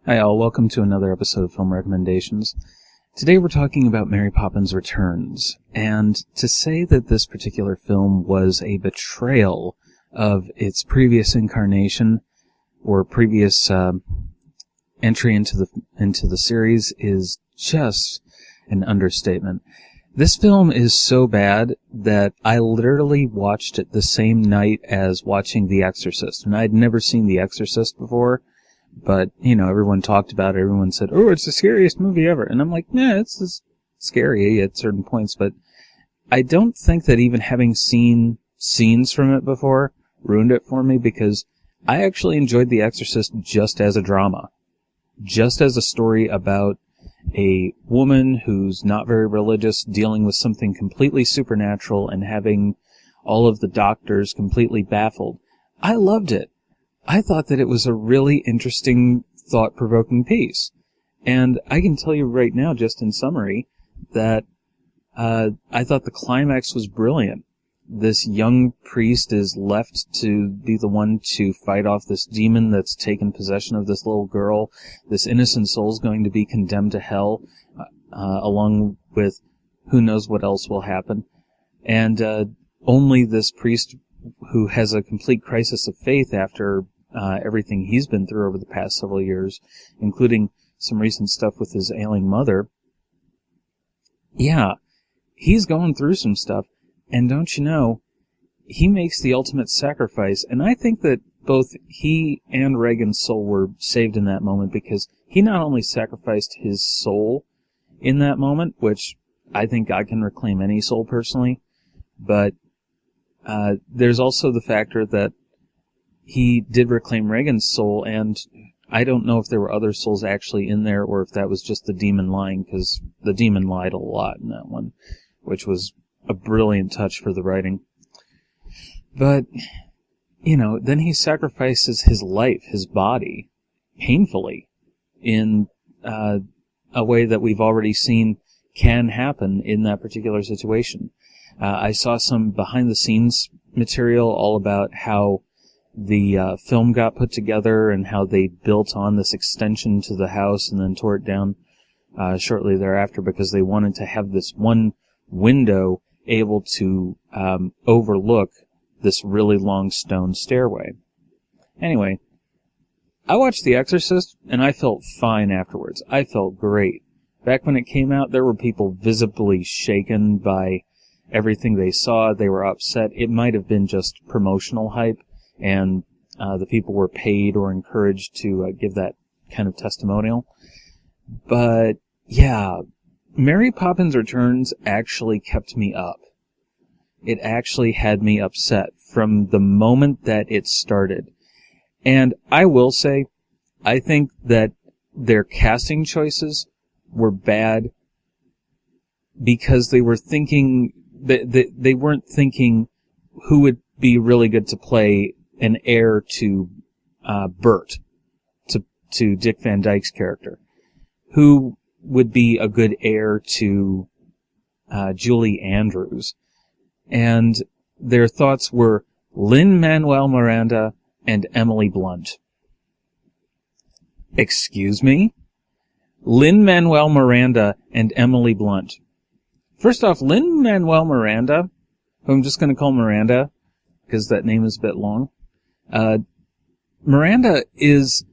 Hi all, welcome to another episode of Film Recommendations. Today we're talking about Mary Poppins Returns, and to say that this particular film was a betrayal of its previous incarnation or previous entry into the series is just an understatement. This film is so bad that I literally watched it the same night as watching The Exorcist, and I'd never seen The Exorcist before. But, everyone talked about it. Everyone said, oh, it's the scariest movie ever. And I'm like, yeah, it's scary at certain points. But I don't think that even having seen scenes from it before ruined it for me, because I actually enjoyed The Exorcist just as a drama. Just as a story about a woman who's not very religious dealing with something completely supernatural and having all of the doctors completely baffled. I loved it. I thought that it was a really interesting, thought-provoking piece. And I can tell you right now, just in summary, that I thought the climax was brilliant. This young priest is left to be the one to fight off this demon that's taken possession of this little girl. This innocent soul's going to be condemned to hell, along with who knows what else will happen. And only this priest, who has a complete crisis of faith after everything he's been through over the past several years, including some recent stuff with his ailing mother. Yeah, he's going through some stuff, and don't you know, he makes the ultimate sacrifice, and I think that both he and Regan's soul were saved in that moment, because he not only sacrificed his soul in that moment, which I think I can reclaim any soul personally, but there's also the factor that he did reclaim Regan's soul, and I don't know if there were other souls actually in there, or if that was just the demon lying, because the demon lied a lot in that one, which was a brilliant touch for the writing. But, then he sacrifices his life, his body, painfully, in a way that we've already seen can happen in that particular situation. I saw some behind-the-scenes material all about how the film got put together and how they built on this extension to the house and then tore it down shortly thereafter, because they wanted to have this one window able to overlook this really long stone stairway. Anyway, I watched The Exorcist, and I felt fine afterwards. I felt great. Back when it came out, there were people visibly shaken by everything they saw. They were upset. It might have been just promotional hype, and the people were paid or encouraged to give that kind of testimonial. But, yeah, Mary Poppins Returns actually kept me up. It actually had me upset from the moment that it started. And I will say, I think that their casting choices were bad because they were thinking, they weren't thinking who would be really good to play an heir to Bert, to Dick Van Dyke's character. Who would be a good heir to Julie Andrews. And their thoughts were Lin-Manuel Miranda and Emily Blunt. Excuse me? Lin-Manuel Miranda and Emily Blunt. First off, Lin-Manuel Miranda, who I'm just going to call Miranda, because that name is a bit long. Miranda is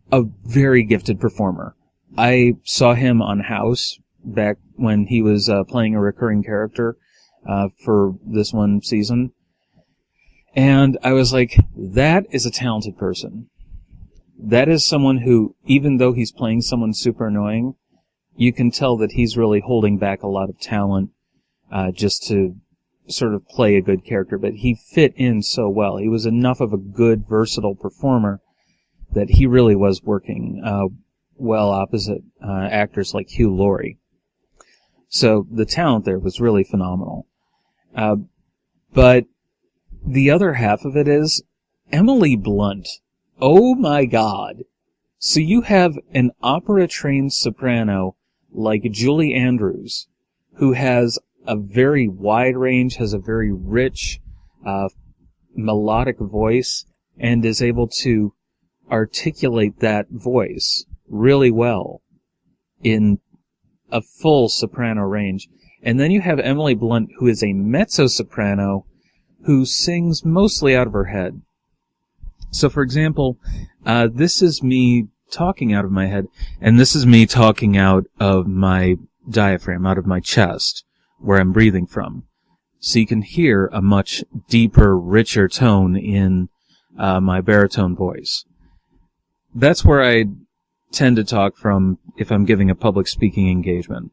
a very gifted performer. I saw him on House back when he was playing a recurring character for this one season. And I was like, that is a talented person. That is someone who, even though he's playing someone super annoying, you can tell that he's really holding back a lot of talent just to sort of play a good character. But he fit in so well. He was enough of a good, versatile performer that he really was working well opposite actors like Hugh Laurie. So the talent there was really phenomenal. But the other half of it is Emily Blunt. Oh my God. So you have an opera-trained soprano like Julie Andrews, who has a very wide range, has a very rich, melodic voice, and is able to articulate that voice really well in a full soprano range. And then you have Emily Blunt, who is a mezzo-soprano who sings mostly out of her head. So, for example, this is me talking out of my head, and this is me talking out of my diaphragm, out of my chest, where I'm breathing from. So you can hear a much deeper, richer tone in my baritone voice. That's where I tend to talk from if I'm giving a public speaking engagement.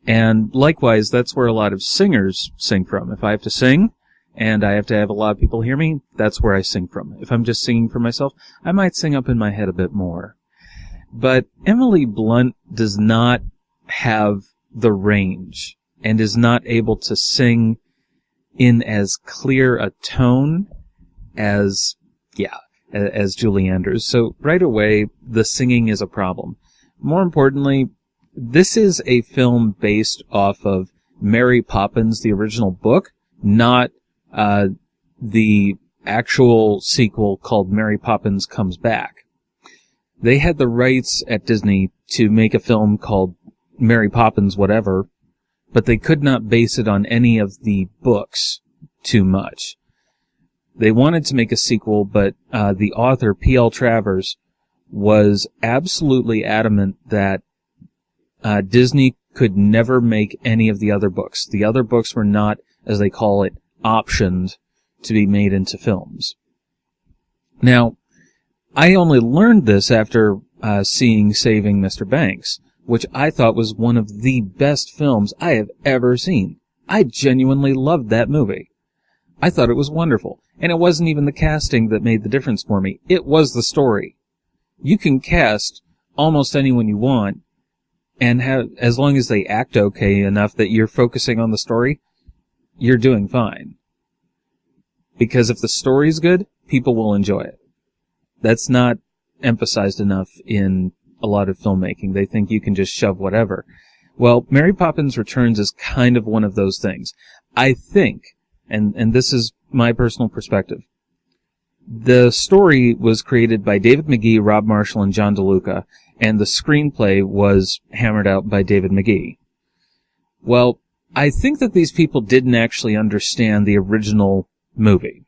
And likewise, that's where a lot of singers sing from. If I have to sing, and I have to have a lot of people hear me, that's where I sing from. If I'm just singing for myself, I might sing up in my head a bit more. But Emily Blunt does not have the range and is not able to sing in as clear a tone as Julie Andrews. So right away, the singing is a problem. More importantly, this is a film based off of Mary Poppins, the original book, not the actual sequel called Mary Poppins Comes Back. They had the rights at Disney to make a film called Mary Poppins whatever, but they could not base it on any of the books too much. They wanted to make a sequel, but the author, P.L. Travers, was absolutely adamant that Disney could never make any of the other books. The other books were not, as they call it, optioned to be made into films. Now, I only learned this after seeing Saving Mr. Banks, which I thought was one of the best films I have ever seen. I genuinely loved that movie. I thought it was wonderful. And it wasn't even the casting that made the difference for me. It was the story. You can cast almost anyone you want, and have, as long as they act okay enough that you're focusing on the story, you're doing fine. Because if the story's good, people will enjoy it. That's not emphasized enough in a lot of filmmaking. They think you can just shove whatever. Well, Mary Poppins Returns is kind of one of those things. I think, and this is my personal perspective, the story was created by David McGee, Rob Marshall, and John DeLuca, and the screenplay was hammered out by David McGee. Well, I think that these people didn't actually understand the original movie.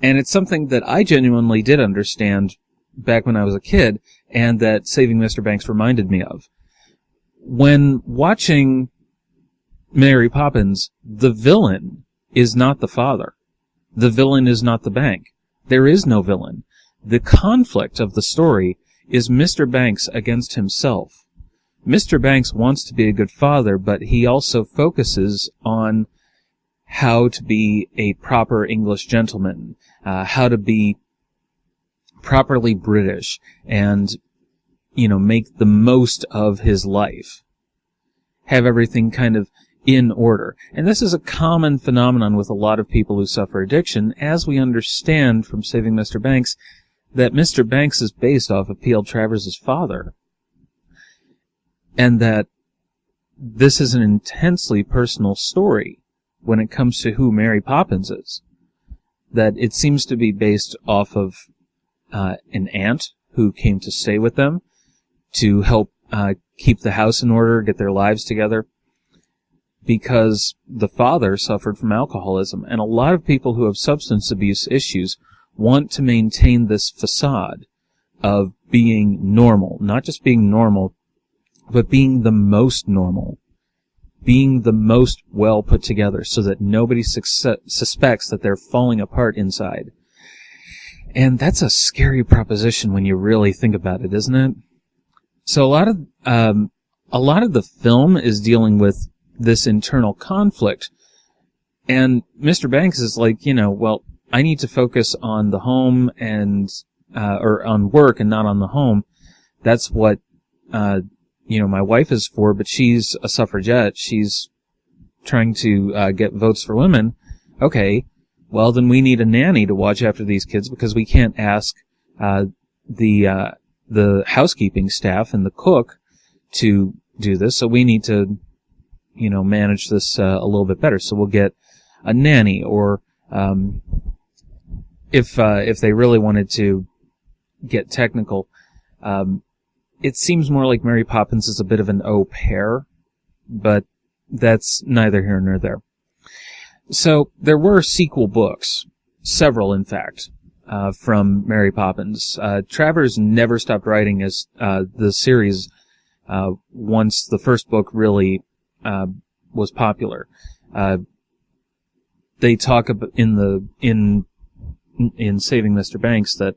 And it's something that I genuinely did understand back when I was a kid, and that Saving Mr. Banks reminded me of. When watching Mary Poppins, the villain is not the father. The villain is not the bank. There is no villain. The conflict of the story is Mr. Banks against himself. Mr. Banks wants to be a good father, but he also focuses on how to be a proper English gentleman, how to be properly British, and, make the most of his life. Have everything kind of in order. And this is a common phenomenon with a lot of people who suffer addiction, as we understand from Saving Mr. Banks, that Mr. Banks is based off of P.L. Travers' father. And that this is an intensely personal story when it comes to who Mary Poppins is. That it seems to be based off of an aunt who came to stay with them to help keep the house in order, get their lives together, because the father suffered from alcoholism. And a lot of people who have substance abuse issues want to maintain this facade of being normal. Not just being normal, but being the most normal. Being the most well put together so that nobody suspects that they're falling apart inside. And that's a scary proposition when you really think about it, isn't it? So a lot of the film is dealing with this internal conflict. And Mr. Banks is like, well, I need to focus on the home and, or on work and not on the home. That's what, my wife is for, but she's a suffragette. She's trying to get votes for women. Okay, well, then we need a nanny to watch after these kids because we can't ask the housekeeping staff and the cook to do this. So we need to, manage this a little bit better. So we'll get a nanny, or if they really wanted to get technical, it seems more like Mary Poppins is a bit of an au pair, but that's neither here nor there. So there were sequel books, several in fact, from Mary Poppins. Travers never stopped writing as the series once the first book really was popular. They talk about in Saving Mr. Banks that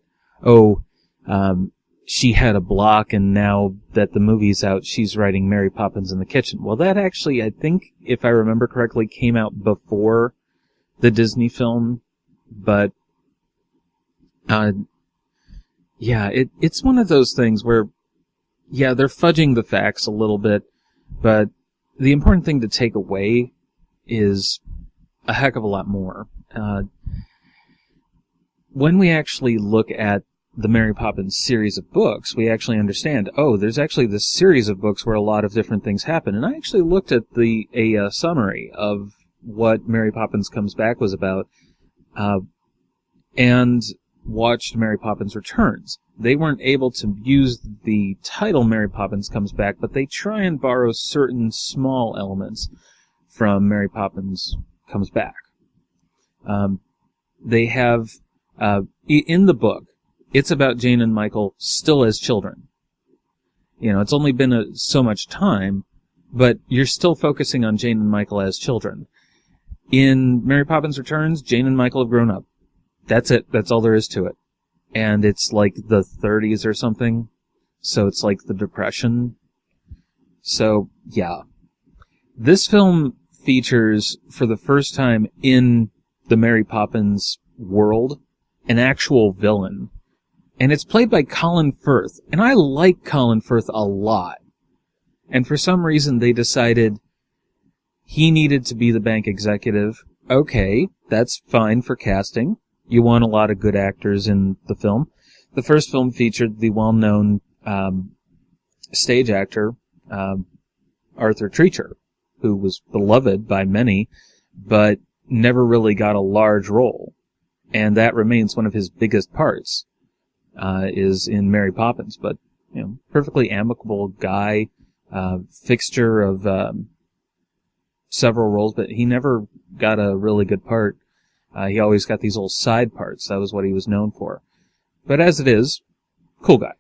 she had a block, and now that the movie's out, she's writing Mary Poppins in the Kitchen. Well, that actually, I think, if I remember correctly, came out before the Disney film, but it's one of those things where, yeah, they're fudging the facts a little bit, but the important thing to take away is a heck of a lot more. When we actually look at the Mary Poppins series of books, we actually understand, there's actually this series of books where a lot of different things happen. And I actually looked at a summary of what Mary Poppins Comes Back was about, and watched Mary Poppins Returns. They weren't able to use the title Mary Poppins Comes Back, but they try and borrow certain small elements from Mary Poppins Comes Back. They have, in the book, it's about Jane and Michael still as children. You know, it's only been so much time, but you're still focusing on Jane and Michael as children. In Mary Poppins Returns, Jane and Michael have grown up. That's it. That's all there is to it. And it's like the 30s or something. So it's like the Depression. So, yeah. This film features, for the first time in the Mary Poppins world, an actual villain. And it's played by Colin Firth. And I like Colin Firth a lot. And for some reason they decided he needed to be the bank executive. Okay, that's fine for casting. You want a lot of good actors in the film. The first film featured the well-known stage actor, Arthur Treacher, who was beloved by many, but never really got a large role. And that remains one of his biggest parts, is in Mary Poppins. But, you know, perfectly amicable guy, fixture of several roles, but he never got a really good part. He always got these little side parts. That was what he was known for. But as it is, cool guy.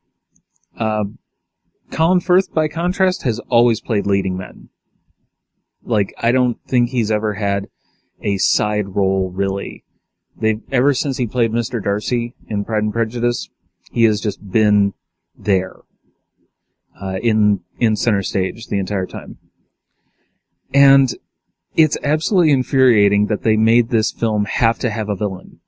Colin Firth, by contrast, has always played leading men. Like, I don't think he's ever had a side role, really. Ever since he played Mr. Darcy in Pride and Prejudice, he has just been there, in center stage the entire time. And it's absolutely infuriating that they made this film have to have a villain.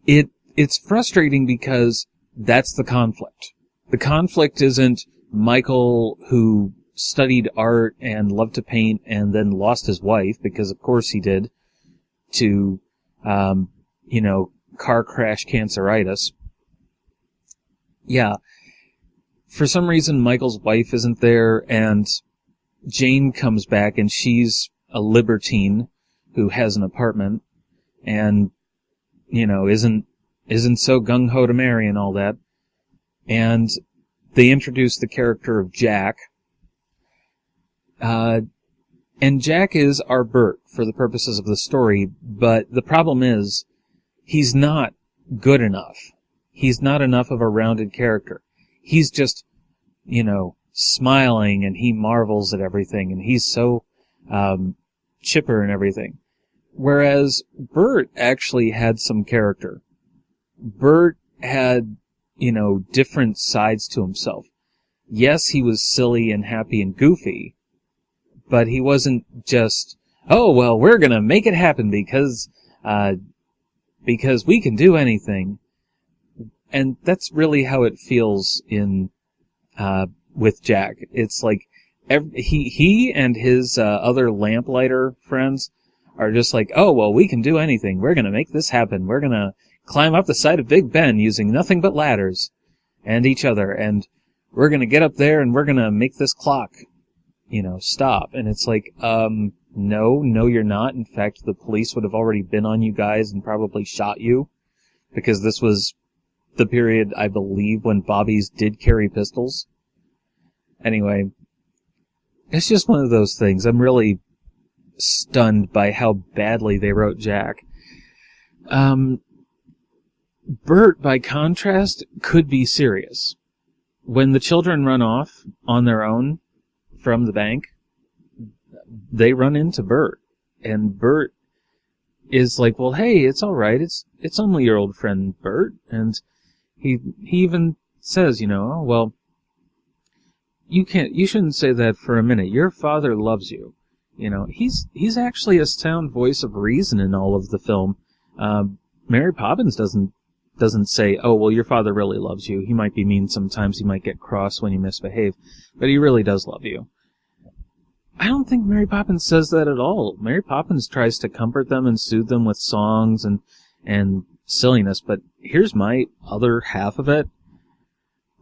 It's frustrating because that's the conflict. The conflict isn't Michael, who studied art and loved to paint and then lost his wife, because of course he did, to, car crash canceritis. Yeah. For some reason, Michael's wife isn't there, and Jane comes back, and she's a libertine who has an apartment, and, isn't so gung-ho to marry and all that. And they introduce the character of Jack. And Jack is our Bert for the purposes of the story, but the problem is, he's not good enough. He's not enough of a rounded character. He's just, smiling, and he marvels at everything, and he's so chipper and everything. Whereas Bert actually had some character. Bert had, different sides to himself. Yes, he was silly and happy and goofy, but he wasn't just, we're gonna make it happen because we can do anything. And that's really how it feels with Jack. It's like, he and his other lamplighter friends are just like, we can do anything. We're gonna make this happen. We're gonna climb up the side of Big Ben using nothing but ladders and each other, and we're gonna get up there and we're gonna make this clock, stop. And it's like, no, you're not. In fact, the police would have already been on you guys and probably shot you, because this was, the period, I believe, when bobbies did carry pistols. Anyway, it's just one of those things. I'm really stunned by how badly they wrote Jack. Bert, by contrast, could be serious. When the children run off on their own from the bank, they run into Bert. And Bert is like, well, hey, it's all right. It's only your old friend Bert. And he even says, oh, well, you shouldn't say that for a minute. Your father loves you. He's actually a sound voice of reason in all of the film. Mary Poppins doesn't say, oh, well, your father really loves you. He might be mean sometimes. He might get cross when you misbehave, but he really does love you. I don't think Mary Poppins says that at all. Mary Poppins tries to comfort them and soothe them with songs and silliness, but here's my other half of it.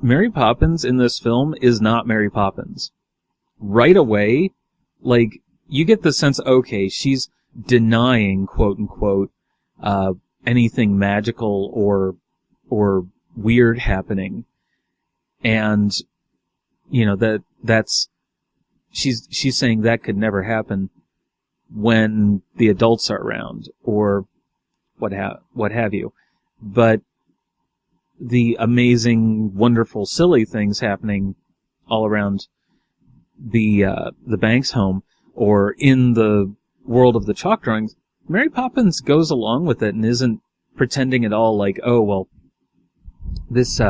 Mary Poppins in this film is not Mary Poppins. Right away, like, you get the sense, okay, she's denying, quote-unquote, anything magical or weird happening. And, that's, she's saying that could never happen when the adults are around, or what have you. But the amazing, wonderful, silly things happening all around the Banks home, or in the world of the chalk drawings, Mary Poppins goes along with it and isn't pretending at all like, oh, well, this,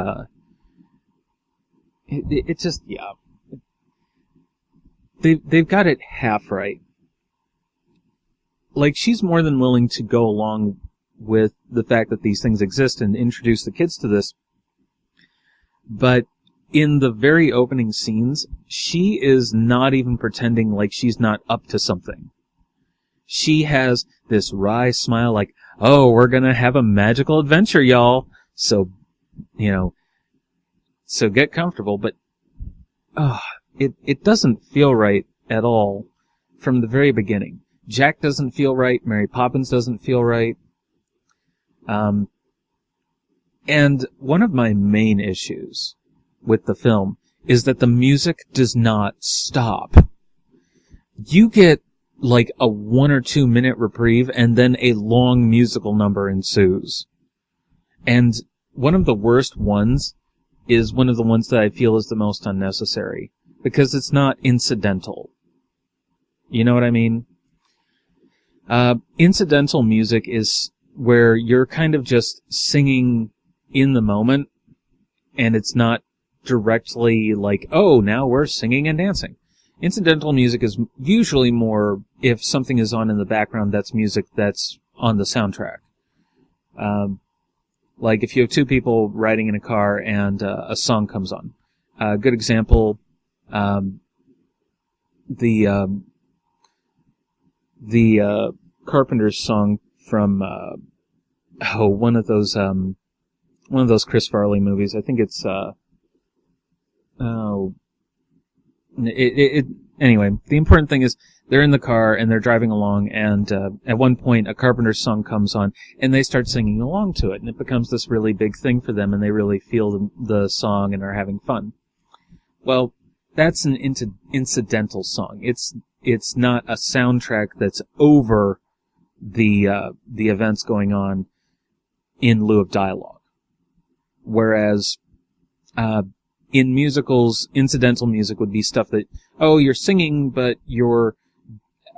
it just, yeah. They've got it half right. Like, she's more than willing to go along with the fact that these things exist and introduce the kids to this. But in the very opening scenes, she is not even pretending like she's not up to something. She has this wry smile like, oh, we're gonna have a magical adventure, y'all. So, so get comfortable. But, it doesn't feel right at all from the very beginning. Jack doesn't feel right. Mary Poppins doesn't feel right. And one of my main issues with the film is that the music does not stop. You get like a 1 or 2 minute reprieve, and then a long musical number ensues. And one of the worst ones is one of the ones that I feel is the most unnecessary, because it's not incidental. You know what I mean? Incidental music is where you're kind of just singing in the moment, and it's not directly like, oh, now we're singing and dancing. Incidental music is usually more if something is on in the background that's music that's on the soundtrack. Like if you have two people riding in a car and a song comes on. A good example, the Carpenter's song from one of those Chris Farley movies. I think it's anyway, the important thing is they're in the car and they're driving along, and at one point a Carpenter's song comes on and they start singing along to it, and it becomes this really big thing for them, and they really feel the song and are having fun. Well, that's an incidental song. It's not a soundtrack that's over the events going on in lieu of dialogue. Whereas in musicals, incidental music would be stuff that, oh, you're singing, but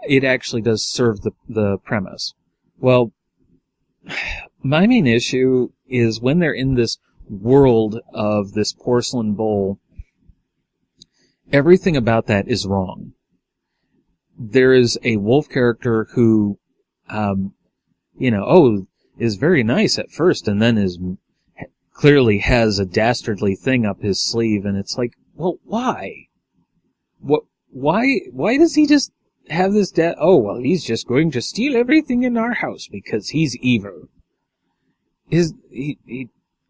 it actually does serve the premise. Well, my main issue is when they're in this world of this porcelain bowl, everything about that is wrong. There is a wolf character who, is very nice at first, and then clearly has a dastardly thing up his sleeve, and it's like, well, why? Why does he just have this oh, well, he's just going to steal everything in our house because he's evil.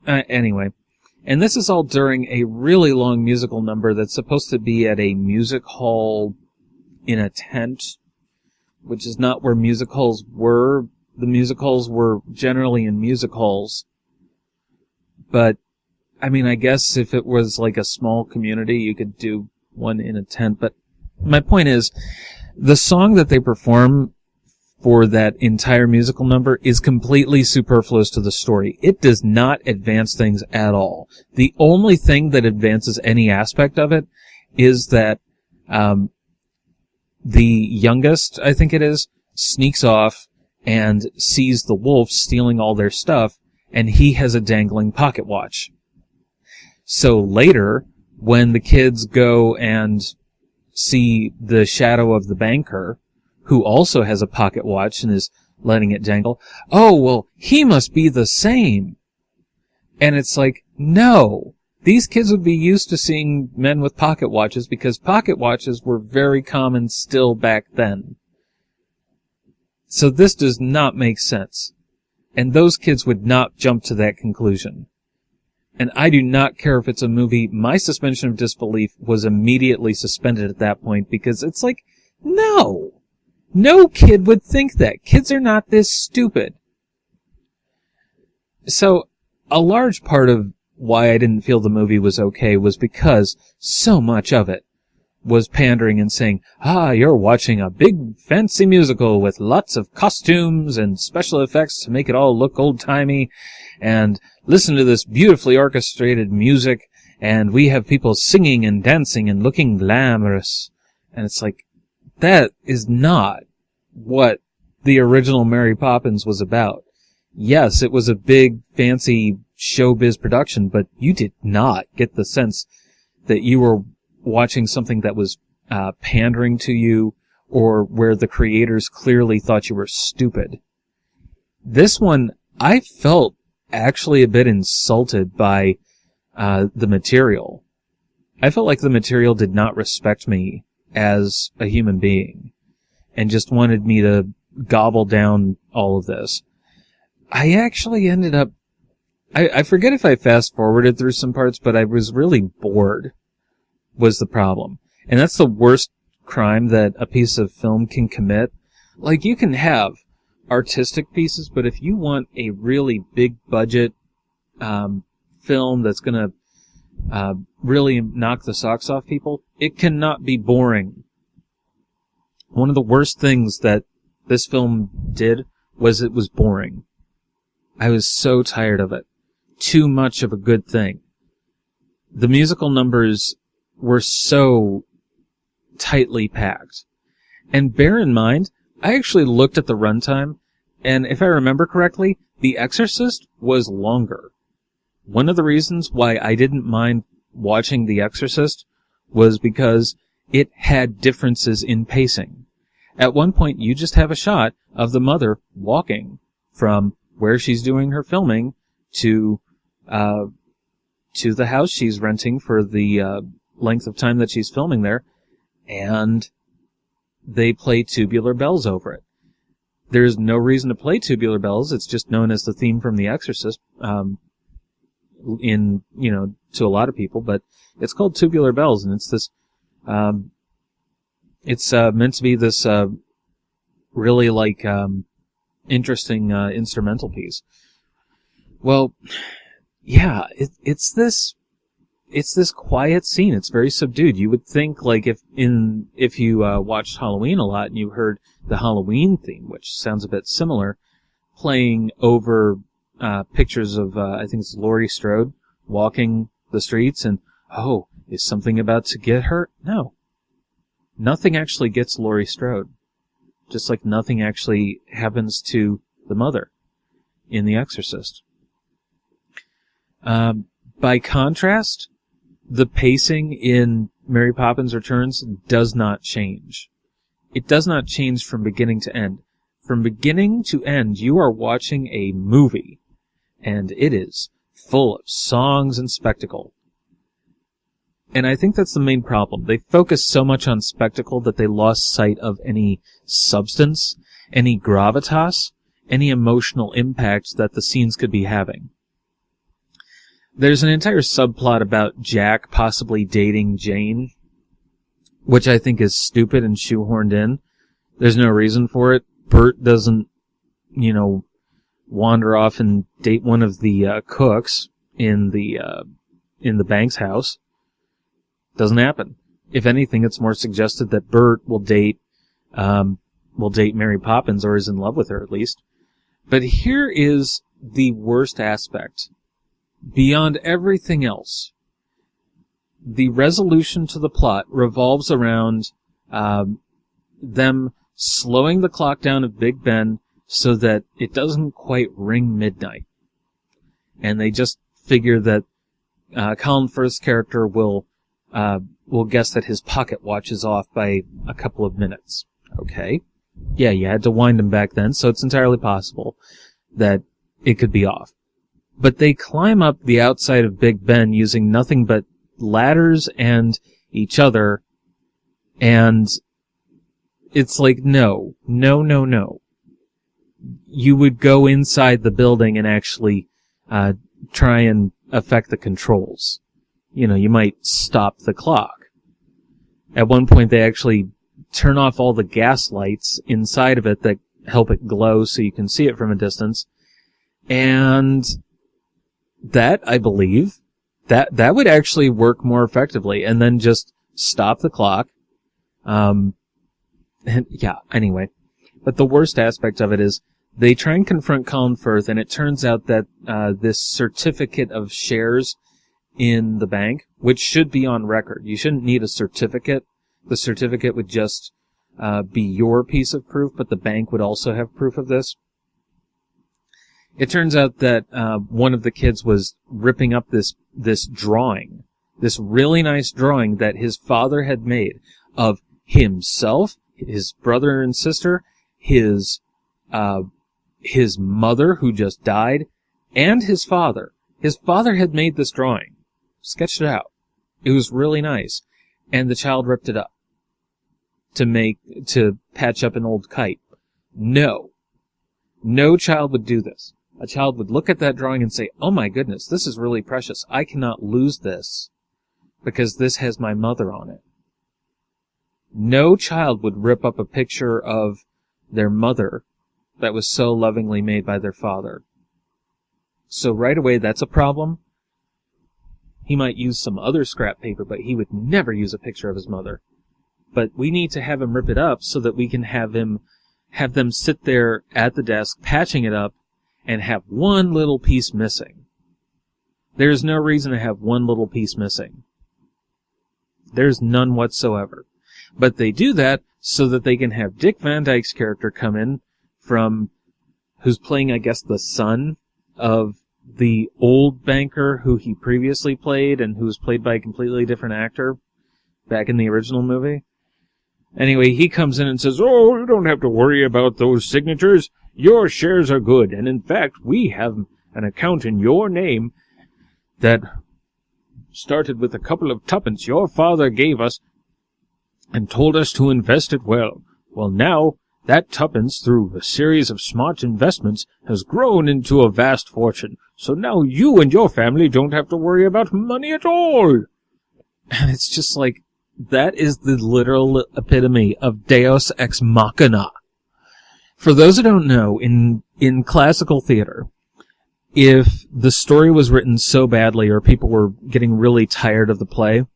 Anyway. And this is all during a really long musical number that's supposed to be at a music hall in a tent, which is not where music halls were. The music halls were generally in music halls. But, I mean, I guess if it was like a small community, you could do one in a tent. But my point is, the song that they perform for that entire musical number is completely superfluous to the story. It does not advance things at all. The only thing that advances any aspect of it is that the youngest, I think it is, sneaks off and sees the wolf stealing all their stuff, and he has a dangling pocket watch. So later, when the kids go and see the shadow of the banker, who also has a pocket watch and is letting it dangle, oh, well, he must be the same. And it's like, no. These kids would be used to seeing men with pocket watches because pocket watches were very common still back then. So this does not make sense. And those kids would not jump to that conclusion. And I do not care if it's a movie. My suspension of disbelief was immediately suspended at that point because it's like, no. No kid would think that. Kids are not this stupid. So, a large part of why I didn't feel the movie was okay was because so much of it was pandering and saying, you're watching a big fancy musical with lots of costumes and special effects to make it all look old-timey, and listen to this beautifully orchestrated music, and we have people singing and dancing and looking glamorous. And it's like, that is not what the original Mary Poppins was about. Yes, it was a big, fancy showbiz production, but you did not get the sense that you were watching something that was pandering to you or where the creators clearly thought you were stupid. This one, I felt actually a bit insulted by the material. I felt like the material did not respect me as a human being and just wanted me to gobble down all of this. I actually ended up, I forget if I fast-forwarded through some parts, but I was really bored, was the problem. And that's the worst crime that a piece of film can commit. Like, you can have artistic pieces, but if you want a really big-budget film that's going to really knock the socks off people, it cannot be boring. One of the worst things that this film did was it was boring. I was so tired of it. Too much of a good thing. The musical numbers were so tightly packed. And bear in mind, I actually looked at the runtime, and if I remember correctly, The Exorcist was longer. One of the reasons why I didn't mind watching The Exorcist was because it had differences in pacing. At one point, you just have a shot of the mother walking from where she's doing her filming to the house she's renting for the length of time that she's filming there, and they play Tubular Bells over it. There's no reason to play Tubular Bells. It's just known as the theme from The Exorcist, to a lot of people, but it's called Tubular Bells, and it's this, it's meant to be this, really like, interesting, instrumental piece. Well, yeah, it's this quiet scene. It's very subdued. You would think, like, if you watched Halloween a lot and you heard the Halloween theme, which sounds a bit similar, playing over pictures of, I think it's Laurie Strode walking the streets, and, oh, is something about to get her? No. Nothing actually gets Laurie Strode. Just like nothing actually happens to the mother in The Exorcist. By contrast, the pacing in Mary Poppins Returns does not change. It does not change from beginning to end. From beginning to end, you are watching a movie, and it is full of songs and spectacle. And I think that's the main problem. They focused so much on spectacle that they lost sight of any substance, any gravitas, any emotional impact that the scenes could be having. There's an entire subplot about Jack possibly dating Jane, which I think is stupid and shoehorned in. There's no reason for it. Bert doesn't, wander off and date one of the cooks in the bank's house. Doesn't happen. If anything, it's more suggested that Bert will date Mary Poppins, or is in love with her at least. But here is the worst aspect. Beyond everything else, the resolution to the plot revolves around them slowing the clock down of Big Ben so that it doesn't quite ring midnight. And they just figure that Colin Firth's character will guess that his pocket watch is off by a couple of minutes. Okay. Yeah, you had to wind him back then, so it's entirely possible that it could be off. But they climb up the outside of Big Ben using nothing but ladders and each other, and it's like, no. You would go inside the building and actually try and affect the controls. You know, you might stop the clock. At one point, they actually turn off all the gas lights inside of it that help it glow so you can see it from a distance. And that, I believe, that would actually work more effectively. And then just stop the clock. And yeah, anyway. But the worst aspect of it is they try and confront Colin Firth, and it turns out that this certificate of shares in the bank, which should be on record. You shouldn't need a certificate. The certificate would just be your piece of proof, but the bank would also have proof of this. It turns out that one of the kids was ripping up this drawing, this really nice drawing that his father had made of himself, his brother and sister, his mother who just died, and his father. His father had made this drawing, sketched it out. It was really nice. And the child ripped it up to patch up an old kite. No child would do this. A child would look at that drawing and say, oh my goodness, this is really precious. I cannot lose this because this has my mother on it. No child would rip up a picture of their mother that was so lovingly made by their father. So right away, that's a problem. He might use some other scrap paper, but he would never use a picture of his mother. But we need to have him rip it up so that we can have them sit there at the desk, patching it up, and have one little piece missing. There's no reason to have one little piece missing. There's none whatsoever. But they do that so that they can have Dick Van Dyke's character come in who's playing, I guess, the son of the old banker who he previously played and who was played by a completely different actor back in the original movie. Anyway, he comes in and says, oh, you don't have to worry about those signatures. Your shares are good. And in fact, we have an account in your name that started with a couple of tuppence your father gave us and told us to invest it well. Well, now that tuppence, through a series of smart investments, has grown into a vast fortune. So now you and your family don't have to worry about money at all. And it's just like, that is the literal epitome of Deus Ex Machina. For those who don't know, in classical theater, if the story was written so badly or people were getting really tired of the play,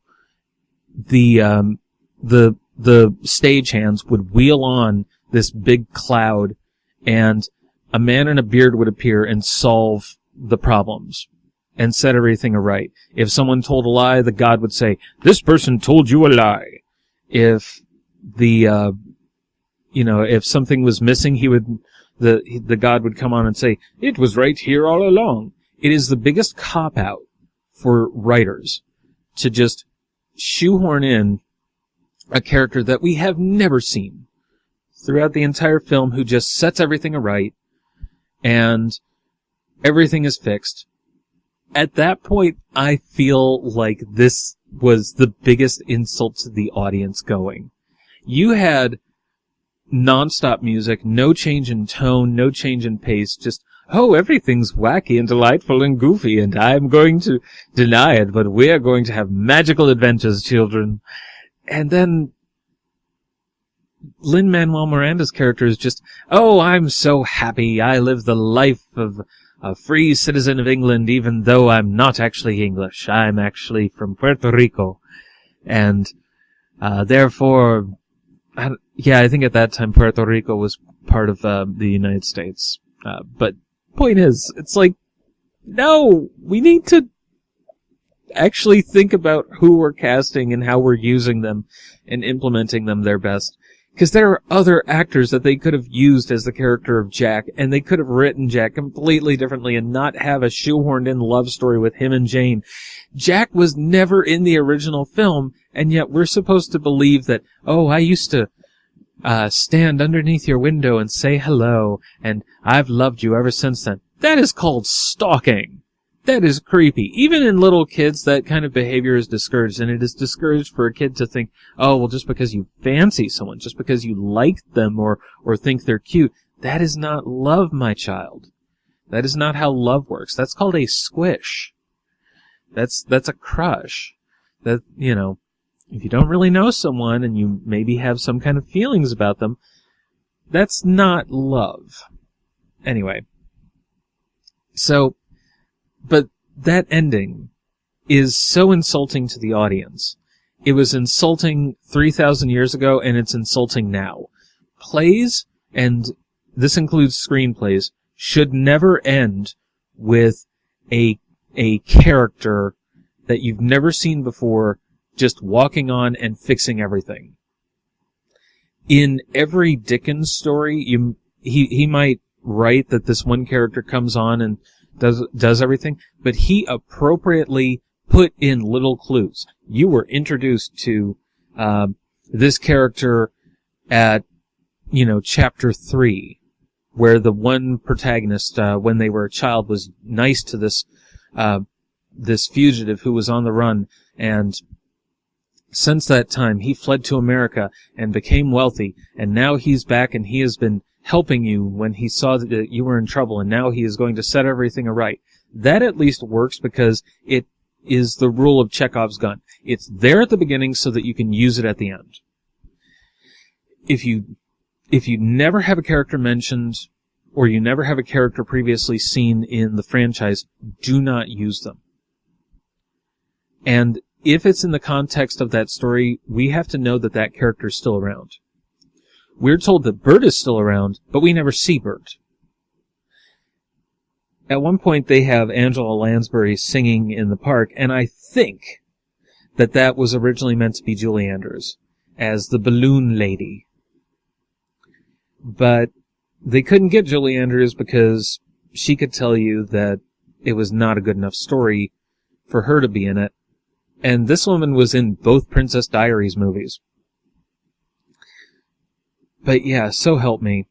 the stagehands would wheel on this big cloud, and a man in a beard would appear and solve the problems and set everything aright. If someone told a lie, the god would say, this person told you a lie. If if something was missing, the god would come on and say, it was right here all along. It is the biggest cop-out for writers to just shoehorn in a character that we have never seen throughout the entire film, who just sets everything aright and everything is fixed. At that point, I feel like this was the biggest insult to the audience going. You had non-stop music, no change in tone, no change in pace, just, oh, everything's wacky and delightful and goofy, and I'm going to deny it, but we're going to have magical adventures, children. And then Lin-Manuel Miranda's character is just, oh, I'm so happy, I live the life of a free citizen of England, even though I'm not actually English. I'm actually from Puerto Rico. And therefore, I think at that time Puerto Rico was part of the United States. But point is, it's like, no, we need to actually think about who we're casting and how we're using them and implementing them their best. Because there are other actors that they could have used as the character of Jack, and they could have written Jack completely differently and not have a shoehorned-in love story with him and Jane. Jack was never in the original film, and yet we're supposed to believe that, oh, I used to stand underneath your window and say hello, and I've loved you ever since then. That is called stalking. That is creepy. Even in little kids, that kind of behavior is discouraged, and it is discouraged for a kid to think, oh, well, just because you fancy someone, just because you like them or think they're cute, that is not love, my child. That is not how love works. That's called a squish. That's a crush. That, you know, if you don't really know someone and you maybe have some kind of feelings about them, that's not love. Anyway. So, but that ending is so insulting to the audience. It was insulting 3,000 years ago, and it's insulting now. Plays, and this includes screenplays, should never end with a character that you've never seen before just walking on and fixing everything. In every Dickens story, he might write that this one character comes on and does everything, but he appropriately put in little clues. You were introduced to this character at, chapter 3, where the one protagonist, when they were a child, was nice to this fugitive who was on the run, and since that time he fled to America and became wealthy, and now he's back and he has been helping you when he saw that you were in trouble, and now he is going to set everything aright. That at least works because it is the rule of Chekhov's gun. It's there at the beginning so that you can use it at the end. If you never have a character mentioned, or you never have a character previously seen in the franchise, do not use them. And if it's in the context of that story, we have to know that that character is still around. We're told that Bert is still around, but we never see Bert. At one point, they have Angela Lansbury singing in the park, and I think that was originally meant to be Julie Andrews as the balloon lady. But they couldn't get Julie Andrews because she could tell you that it was not a good enough story for her to be in it. And this woman was in both Princess Diaries movies. But yeah, so help me.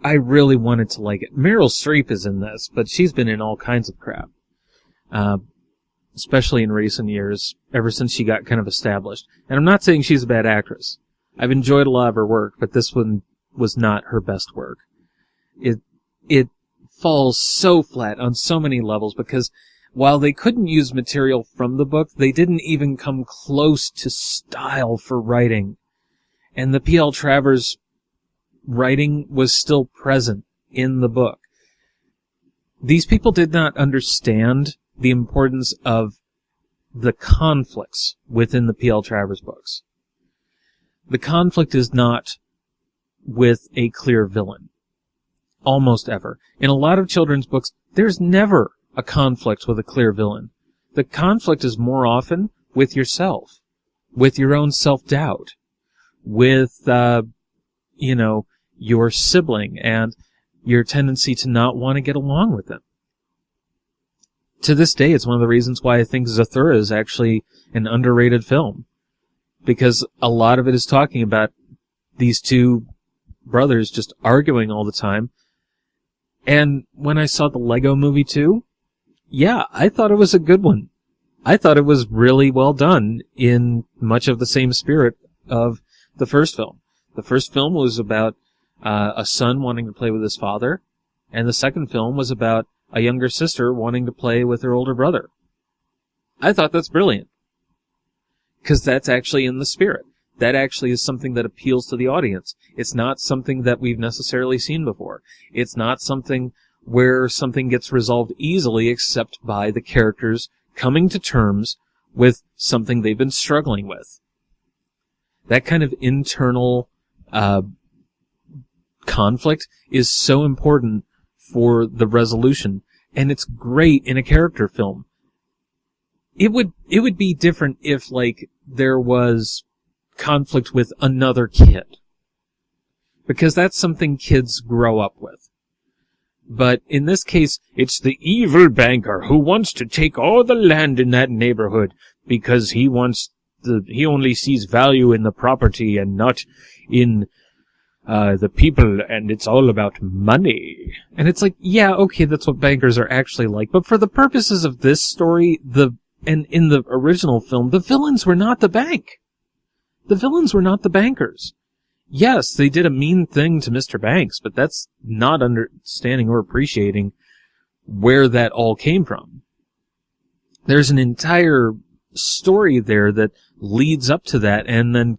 I really wanted to like it. Meryl Streep is in this, but she's been in all kinds of crap. Especially in recent years, ever since she got kind of established. And I'm not saying she's a bad actress. I've enjoyed a lot of her work, but this one was not her best work. It falls so flat on so many levels because while they couldn't use material from the book, they didn't even come close to style for writing. And the P.L. Travers writing was still present in the book. These people did not understand the importance of the conflicts within the P.L. Travers books. The conflict is not with a clear villain. Almost ever. In a lot of children's books, there's never a conflict with a clear villain. The conflict is more often with yourself, with your own self-doubt, with, your sibling and your tendency to not want to get along with them. To this day, it's one of the reasons why I think Zathura is actually an underrated film. Because a lot of it is talking about these two brothers just arguing all the time. And when I saw the Lego Movie 2, yeah, I thought it was a good one. I thought it was really well done in much of the same spirit of the first film. The first film was about a son wanting to play with his father, and the second film was about a younger sister wanting to play with her older brother. I thought that's brilliant. Because that's actually in the spirit. That actually is something that appeals to the audience. It's not something that we've necessarily seen before. It's not something where something gets resolved easily except by the characters coming to terms with something they've been struggling with. That kind of internal conflict is so important for the resolution, and it's great in a character film. It would be different if, like, there was conflict with another kid, because that's something kids grow up with. But in this case, it's the evil banker who wants to take all the land in that neighborhood because he only sees value in the property and not in the people, and it's all about money. And it's like, yeah, okay, that's what bankers are actually like. But for the purposes of this story, and in the original film, the villains were not the bank. The villains were not the bankers. Yes, they did a mean thing to Mr. Banks, but that's not understanding or appreciating where that all came from. There's an entire story there that leads up to that, and then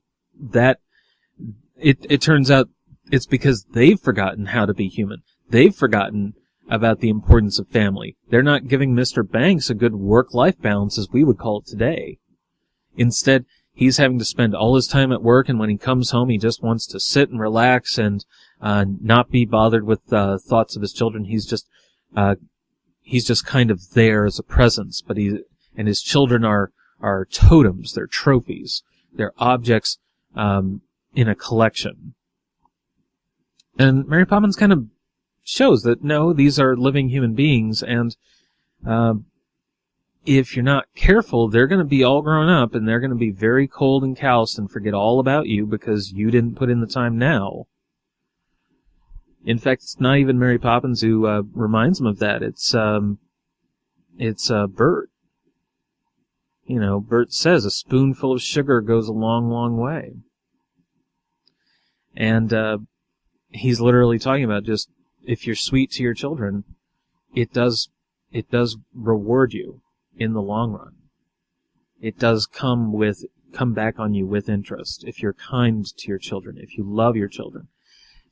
it turns out it's because they've forgotten how to be human. They've forgotten about the importance of family. They're not giving Mr. Banks a good work-life balance, as we would call it today. Instead, he's having to spend all his time at work, and when he comes home, he just wants to sit and relax and not be bothered with thoughts of his children. He's just kind of there as a presence, and his children are totems, they're trophies, they're objects in a collection. And Mary Poppins kind of shows that, no, these are living human beings, and if you're not careful, they're going to be all grown up, and they're going to be very cold and calloused and forget all about you because you didn't put in the time now. In fact, it's not even Mary Poppins who reminds them of that. It's Bert. You know, Bert says a spoonful of sugar goes a long, long way. And he's literally talking about just, if you're sweet to your children, it does reward you in the long run. It does come back on you with interest if you're kind to your children, if you love your children.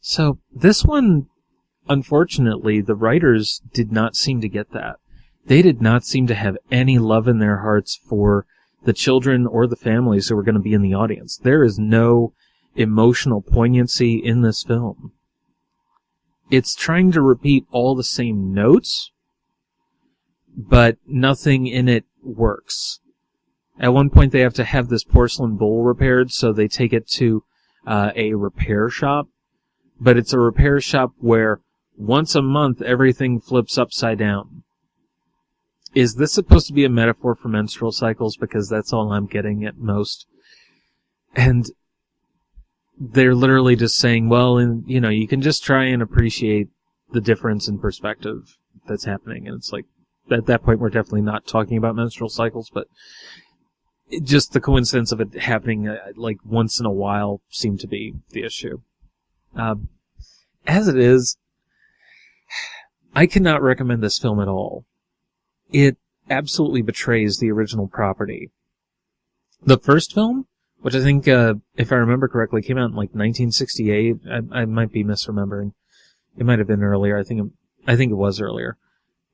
So this one, unfortunately, the writers did not seem to get that. They did not seem to have any love in their hearts for the children or the families who were going to be in the audience. There is no emotional poignancy in this film. It's trying to repeat all the same notes, but nothing in it works. At one point, they have to have this porcelain bowl repaired, so they take it to a repair shop. But it's a repair shop where once a month, everything flips upside down. Is this supposed to be a metaphor for menstrual cycles? Because that's all I'm getting at most. And they're literally just saying, well, you can just try and appreciate the difference in perspective that's happening. And it's like, at that point, we're definitely not talking about menstrual cycles, but just the coincidence of it happening like once in a while seemed to be the issue. As it is, I cannot recommend this film at all. It absolutely betrays the original property. The first film, which I think, if I remember correctly, came out in like 1968. I might be misremembering. It might have been earlier. I think it was earlier.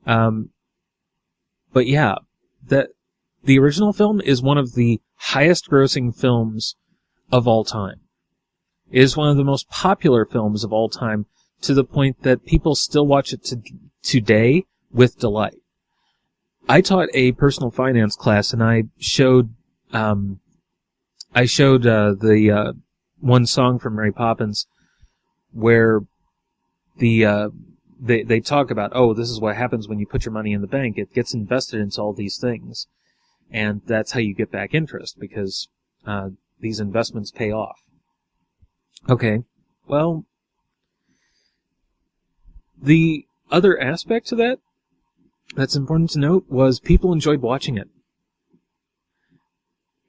But yeah, the original film is one of the highest grossing films of all time. It is one of the most popular films of all time, to the point that people still watch it today with delight. I taught a personal finance class, and I showed the one song from Mary Poppins where they talk about, oh, this is what happens when you put your money in the bank. It gets invested into all these things, and that's how you get back interest, because these investments pay off. Okay, well, the other aspect to that that's important to note was people enjoyed watching it.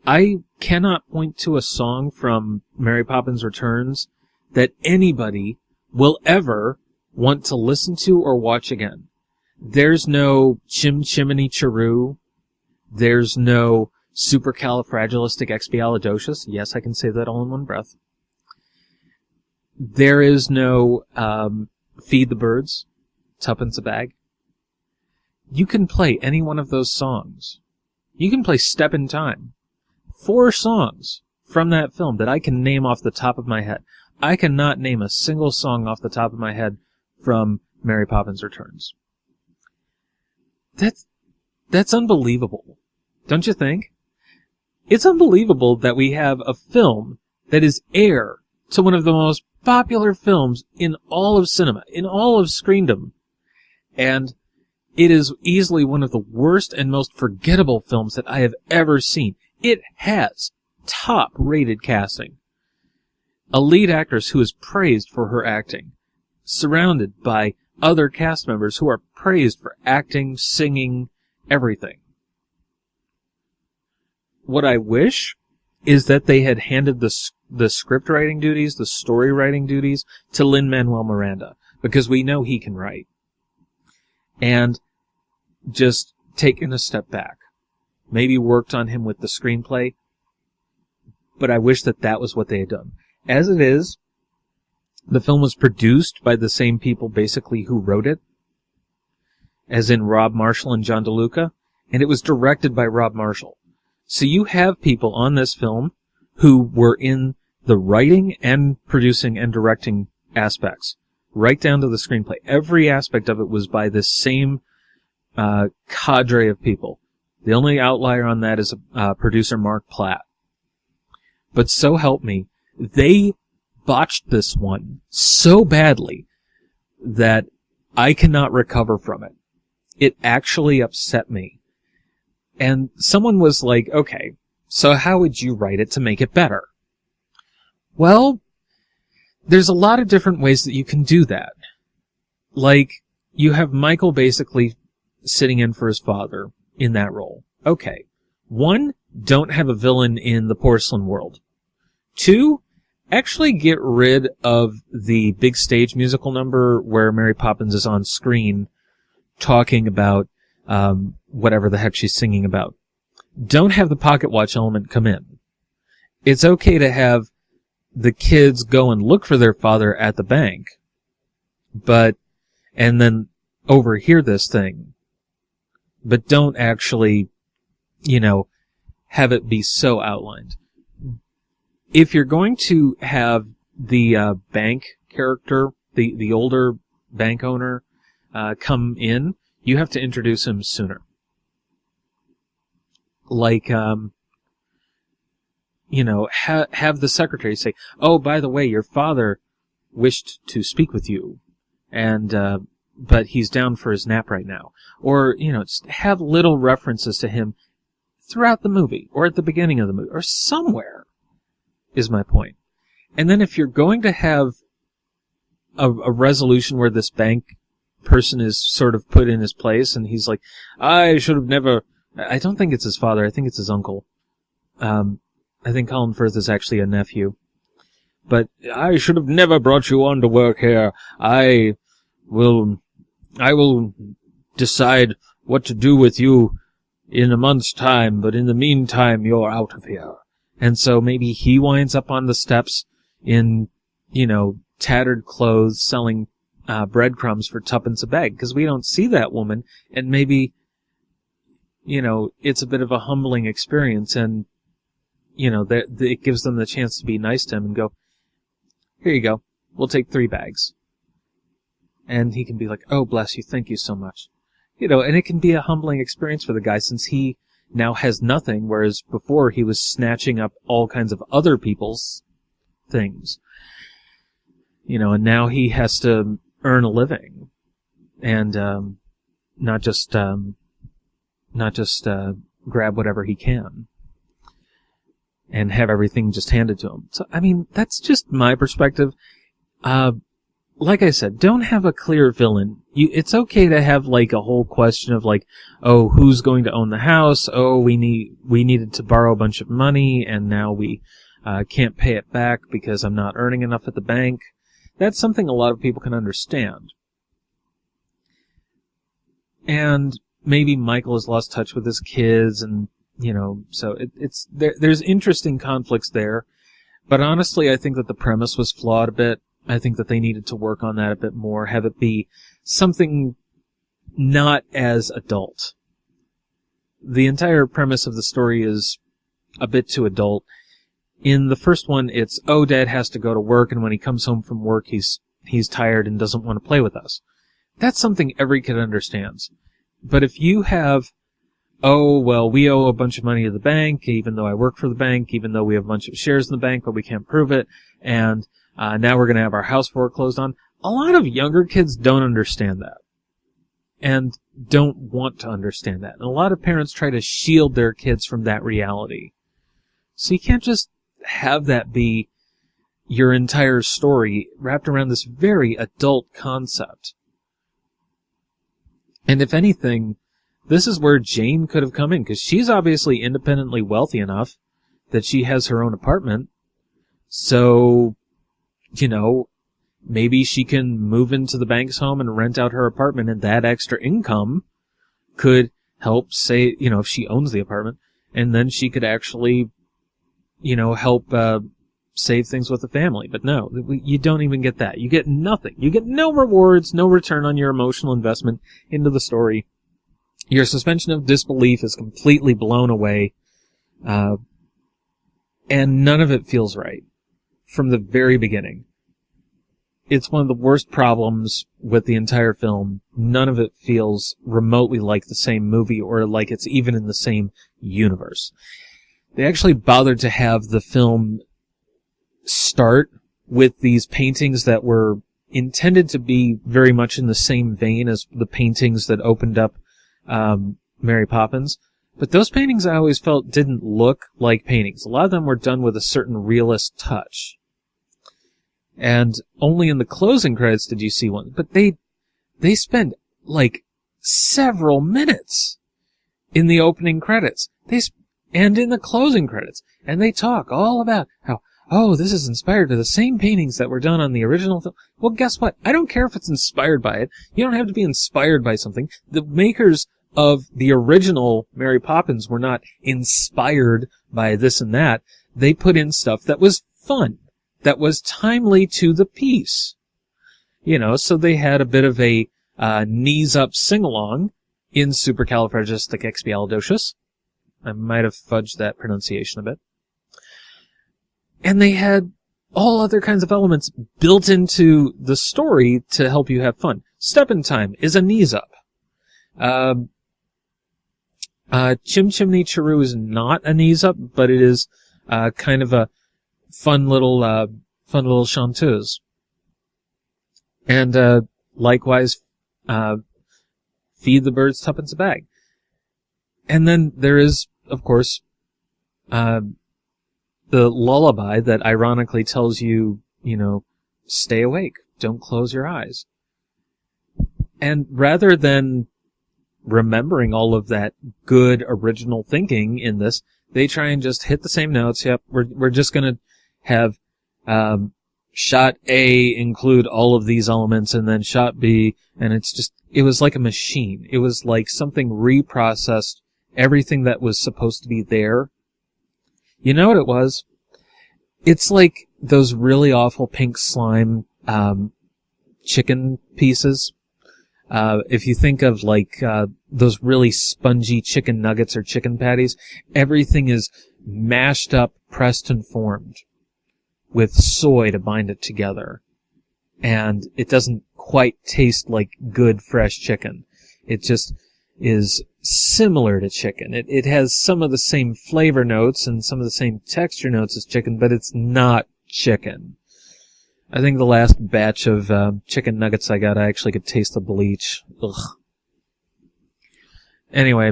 I cannot point to a song from Mary Poppins Returns that anybody will ever want to listen to or watch again. There's no Chim Chimney Chiroo. There's no Supercalifragilisticexpialidocious. Yes, I can say that all in one breath. There is no Feed the Birds, Tuppence a Bag, you can play any one of those songs. You can play Step in Time. 4 songs from that film that I can name off the top of my head. I cannot name a single song off the top of my head from Mary Poppins Returns. That's unbelievable, don't you think? It's unbelievable that we have a film that is heir to one of the most popular films in all of cinema, in all of screendom, and it is easily one of the worst and most forgettable films that I have ever seen. It has top-rated casting, a lead actress who is praised for her acting, surrounded by other cast members who are praised for acting, singing, everything. What I wish is that they had handed the script writing duties, the story writing duties, to Lin-Manuel Miranda, because we know he can write. And just taken a step back. Maybe worked on him with the screenplay, but I wish that was what they had done. As it is, the film was produced by the same people basically who wrote it, as in Rob Marshall and John DeLuca, and it was directed by Rob Marshall. So you have people on this film who were in the writing and producing and directing aspects, right down to the screenplay. Every aspect of it was by this same cadre of people. The only outlier on that is producer Mark Platt. But so help me, they botched this one so badly that I cannot recover from it. It actually upset me. And someone was like, okay, so how would you write it to make it better? Well, there's a lot of different ways that you can do that. Like, you have Michael basically sitting in for his father in that role. Okay. 1, don't have a villain in the porcelain world. 2, actually get rid of the big stage musical number where Mary Poppins is on screen talking about whatever the heck she's singing about. Don't have the pocket watch element come in. It's okay to have the kids go and look for their father at the bank, and then overhear this thing. But don't actually, have it be so outlined. If you're going to have the bank character, the older bank owner, come in, you have to introduce him sooner. Like, have the secretary say, oh, by the way, your father wished to speak with you, and but he's down for his nap right now. Or, just have little references to him throughout the movie, or at the beginning of the movie, or somewhere, is my point. And then if you're going to have a resolution where this bank person is sort of put in his place, and he's like, I should have never... I don't think it's his father, I think it's his uncle. I think Colin Firth is actually a nephew. But I should have never brought you on to work here. I will decide what to do with you in a month's time, but in the meantime, you're out of here. And so maybe he winds up on the steps in, tattered clothes selling breadcrumbs for tuppence a bag, because we don't see that woman, and maybe, it's a bit of a humbling experience, and, it gives them the chance to be nice to him and go, here you go, we'll take 3 bags. And he can be like, oh, bless you, thank you so much. And it can be a humbling experience for the guy, since he now has nothing, whereas before he was snatching up all kinds of other people's things. And now he has to earn a living, and not just grab whatever he can and have everything just handed to him. So, that's just my perspective. Like I said, don't have a clear villain. It's okay to have like a whole question of like, oh, who's going to own the house? Oh, we needed to borrow a bunch of money, and now we can't pay it back because I'm not earning enough at the bank. That's something a lot of people can understand. And maybe Michael has lost touch with his kids, and so there's interesting conflicts there. But honestly, I think that the premise was flawed a bit. I think that they needed to work on that a bit more, have it be something not as adult. The entire premise of the story is a bit too adult. In the first one, it's, oh, Dad has to go to work, and when he comes home from work, he's tired and doesn't want to play with us. That's something every kid understands. But if you have, oh, well, we owe a bunch of money to the bank, even though I work for the bank, even though we have a bunch of shares in the bank, but we can't prove it, and now we're going to have our house foreclosed on. A lot of younger kids don't understand that, and don't want to understand that. And a lot of parents try to shield their kids from that reality. So you can't just have that be your entire story wrapped around this very adult concept. And if anything, this is where Jane could have come in, because she's obviously independently wealthy enough that she has her own apartment. So, maybe she can move into the bank's home and rent out her apartment, and that extra income could help, say, if she owns the apartment, and then she could actually, help save things with the family. But no, you don't even get that. You get nothing. You get no rewards, no return on your emotional investment into the story. Your suspension of disbelief is completely blown away, and none of it feels right from the very beginning. It's one of the worst problems with the entire film. None of it feels remotely like the same movie or like it's even in the same universe. They actually bothered to have the film start with these paintings that were intended to be very much in the same vein as the paintings that opened up Mary Poppins. But those paintings I always felt didn't look like paintings. A lot of them were done with a certain realist touch. And only in the closing credits did you see one. But they spend like several minutes in the opening credits. And in the closing credits. And they talk all about how, oh, this is inspired by the same paintings that were done on the original film. Well, guess what? I don't care if it's inspired by it. You don't have to be inspired by something. The makers of the original Mary Poppins were not inspired by this and that. They put in stuff that was fun, that was timely to the piece. So they had a bit of a knees-up sing-along in Supercalifragisticexpialidocious. I might have fudged that pronunciation a bit. And they had all other kinds of elements built into the story to help you have fun. Step in Time is a knees-up. Chim Chimney Cheroo is not a knees-up, but it is kind of a fun little chanteuse. And likewise, Feed the Birds Tuppence a Bag. And then there is, of course, the lullaby that ironically tells you, stay awake, don't close your eyes. And rather than remembering all of that good original thinking in this, they try and just hit the same notes. Yep, we're just gonna have shot A include all of these elements, and then shot B, and it was like a machine. It was like something reprocessed everything that was supposed to be there. You know what it was? It's like those really awful pink slime chicken pieces. If you think of those really spongy chicken nuggets or chicken patties, everything is mashed up, pressed and formed with soy to bind it together. And it doesn't quite taste like good fresh chicken. It just is similar to chicken. It has some of the same flavor notes and some of the same texture notes as chicken, but it's not chicken. I think the last batch of chicken nuggets I got, I actually could taste the bleach. Ugh. Anyway,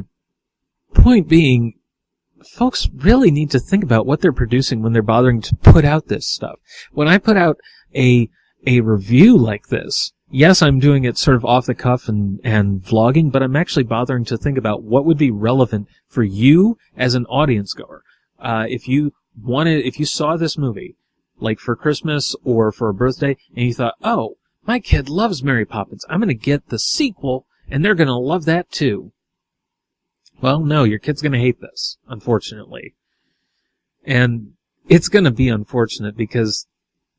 point being, folks really need to think about what they're producing when they're bothering to put out this stuff. When I put out a review like this, yes, I'm doing it sort of off the cuff and vlogging, but I'm actually bothering to think about what would be relevant for you as an audience goer. If you saw this movie, like for Christmas or for a birthday, and you thought, oh, my kid loves Mary Poppins, I'm going to get the sequel, and they're going to love that too. Well, no, your kid's going to hate this, unfortunately. And it's going to be unfortunate because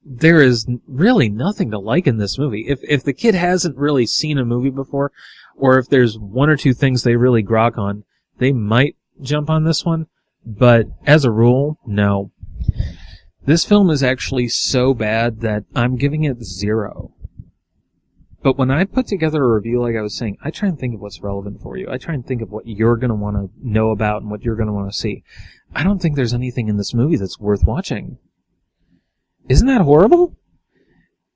there is really nothing to like in this movie. If the kid hasn't really seen a movie before, or if there's one or two things they really grok on, they might jump on this one. But as a rule, no. This film is actually so bad that I'm giving it 0. But when I put together a review, like I was saying, I try and think of what's relevant for you. I try and think of what you're going to want to know about and what you're going to want to see. I don't think there's anything in this movie that's worth watching. Isn't that horrible?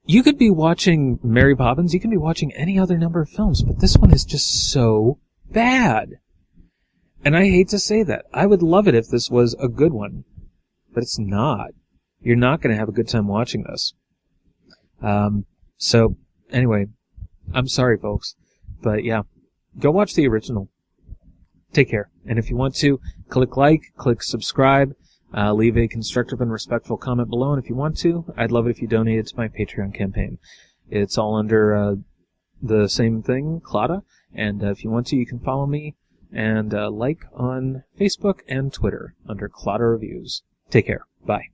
You could be watching Mary Poppins, you can be watching any other number of films, but this one is just so bad. And I hate to say that. I would love it if this was a good one, but it's not. You're not going to have a good time watching this. So, anyway, I'm sorry, folks, but yeah, go watch the original. Take care. And if you want to, click like, click subscribe, leave a constructive and respectful comment below, and if you want to, I'd love it if you donated to my Patreon campaign. It's all under the same thing, Claudia, and if you want to, you can follow me and like on Facebook and Twitter under Claudia Reviews. Take care. Bye.